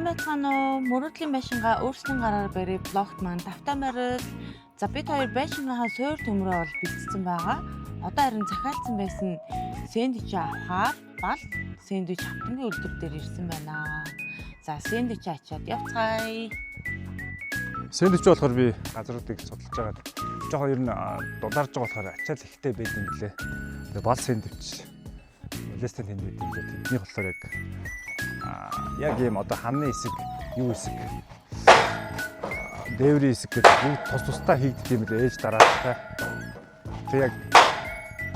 Самбайцгаано мөрөдлийн байшингаа өөрсдийн гараар барих блогт маань давтаа морил. За бид хоёр байшингийнхаа суур төмрөө бол бэлдсэн байгаа. Одоо харин захиалсан байсан сэндвич авахаар бал сэндвич хавтангийн үйлдвэр дээр ирсэн байна. За сэндвич ачаад явцгаая. Сэндвич болохоор би газруудыг судалж байгаа. Жохон ер нь дулаарж байгаа болохоор ачаал ихтэй байд юм лээ. Тэгээ бал сэндвич. Лестен тэнд байд юм лээ. Тэдний болохоор яг юм одоо хамны хэсэг, юу хэсэг, дээврийн хэсэг гэдэг бүгд тус-тусдаа хийгдэх юм лээ ээж дараалалтай. Тэг яг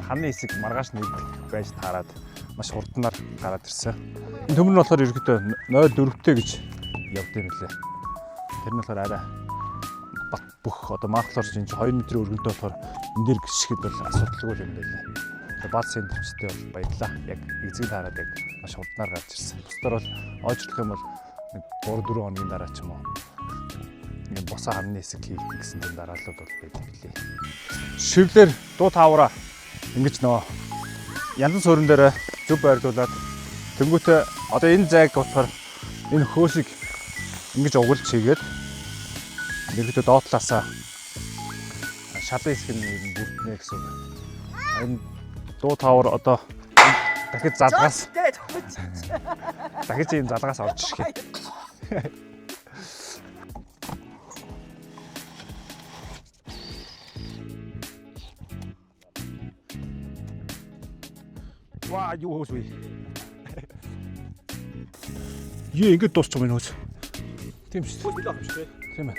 хамны хэсэг маргааш нэгдэх байж таарад маш хурднаар гараад ирсэн. Энэ төмөр нь болохоор ерөөдөө 0.4-тэй гэж явд юм лээ. Тэр нь болохоор арай бат бүх одоо маахлаар чинь 2 метрийн өргөндөө болохоор энэ дээр гიშгэд бол асуудалгүй юм байлаа. Тэгээ бал сэндвичтэй бол баярлаа. Яг эзэг таарад яг маш хурднаар гарч ирсэн. Бусдаар бол ойжлох юм бол 3-4 хоногийн дараа ч юм уу ингээд босоо хамны хэсэг хийх гэсэн тийм дараалал бол байдаг билээ. Шивлэр дуу таавраа ингэж нөө янз суурин дээр зөв байрлуулад тэнгуүтээ одоо энэ зайг болохоор энэ хөөсийг ингэж угуулж хийгээд нэгдээ доотлаасаа шалан хэсэг нь бүрднэ гэсэн үг. Энэ дуу таавар одоо дахиж залгаас дахиж ийм залгаас орж ирэх. Ваа юу хөөс вэ? Юу ингэж дуусчих юм хөөс. Тийм шүү. Хөөс билээ юм шүү. Тийм ээ.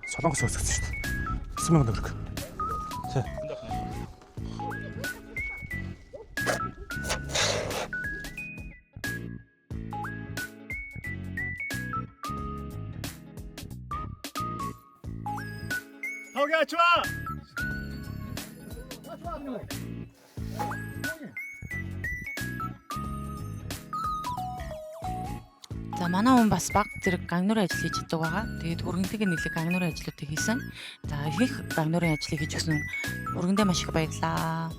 Солонгос өсгсөн шүү. 9,000 төгрөг. Тий. Хогячва. За манай хүн бас баг зэрэг гангнуурын ажил хийж чаддаг байгаа. Тэгээд өргөнтэйг нэлээд гангнуурын ажлуудыг хийсэн. За их гангнуурын ажлыг хийж өгсөн өргөндөө маш их баярлаа.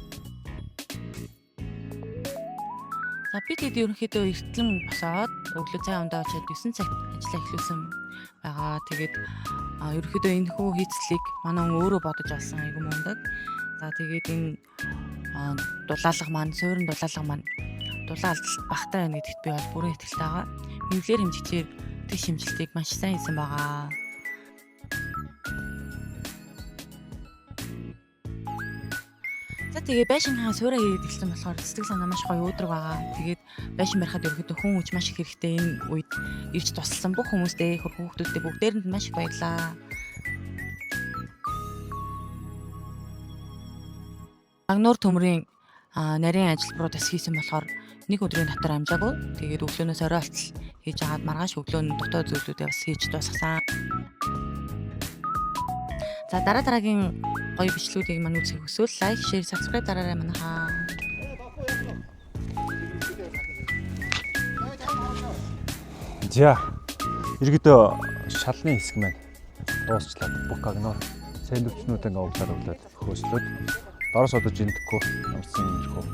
За бид хэд ерөнхийдөө эртлэн босоод өглөө цай ундаа очиад 9 цагт ажиллаа эхлүүлсэн байгаа. Тэгээд ерөнхийдөө энэ хүү хийцлийг манай хүн өөрөө бодож алсан айгу мундаг. За тэгээд энэ дулаалга маань, суурин дулаалга маань дулаан алдалт багтаа байна гэдэгт би бол бүрэн итгэлтэй байгаа. Нэлээр хэмжигчээр тэг шимжилтийг маш сайн хийсэн байгаа. За тэгээ байшингаа суураа хийгээд эхэлсэн болохоор сэтгэл санаа маш гоё өөдрөг байгаа. Тэгээд байшин барихад ерөөхдөө хүн хүч маш их хэрэгтэй. Энэ үед ирж тусалсан бүх хүмүүстээ, хүүхдүүдтэй бүгдээрэнд маш их баярлаа. Гангнуур төмрийн нарийн ажилбарууд бас хийсэн болохоор нэг өдрийн дотор амжаагүй. Тэгээд өглөөнөөс орой болтол хийж агаад маргааш өглөө нь дотоод зүйлүүдээ бас хийж дуусгасан. За дараагийн гоё бичлүүдийг мань үзэх хүсвэл лайк, шеэр, subscribe дараарай манайхаа. За ерөөдөө шалны хэсэг маань дуусчлаа. Бүх гагнуур сэндвичнүүд ингээ углаад хөөслөөд дороос одож индэхгүй амарсан юмрхүү.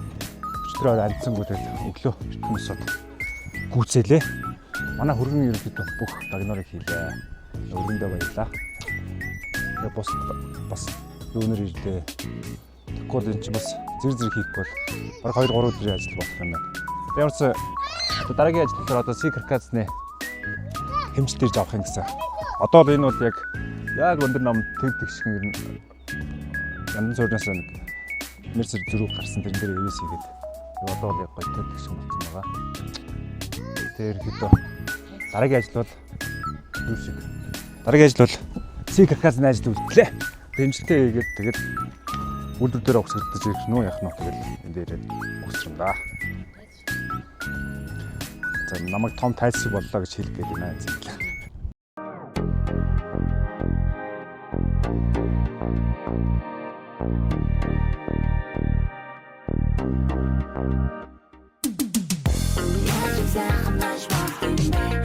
Өчтөр амьдсан гүйлээд өглөө битмэсод гүйцээлээ. Манай хөргөн ерөөдөө бүх гагнуурыг хийлээ. Өргөндөө баярлаа. Тэгээ бас юунэр ирлээ. Тэгэхгүй энэ чинь бас зэрэг хийхгүй бол баг 2-3 өдрийн ажил болох юм байна. Би ерөөсөө дараагийн ажил болохоор одоо C-каркасны хэмжил дээрж авах юм гэсэн. Одоо л энэ бол яг өндөр ном тэгдэг шиг ер нь янз бүрнээс нэг мерсер зөрүү гарсан тэрэн дээр ивэс хийгээд одоо л яг гоё тэгдэг шиг болсон байгаа. Тэр хэд дараагийн ажил бол юу шиг. Дараагийн ажил бол C-каркасны ажил үлдлээ. Хэмжилтээ хийгээд тэгээд үйлдвэр дээр өгсгөлдөж ирэх нүү яах нь тэгэл энэ дээр өгсрэн да. За намайг том тайлсыг боллоо гэж хэлэх гээд байна. Яаж сайхан маш болдгиймээ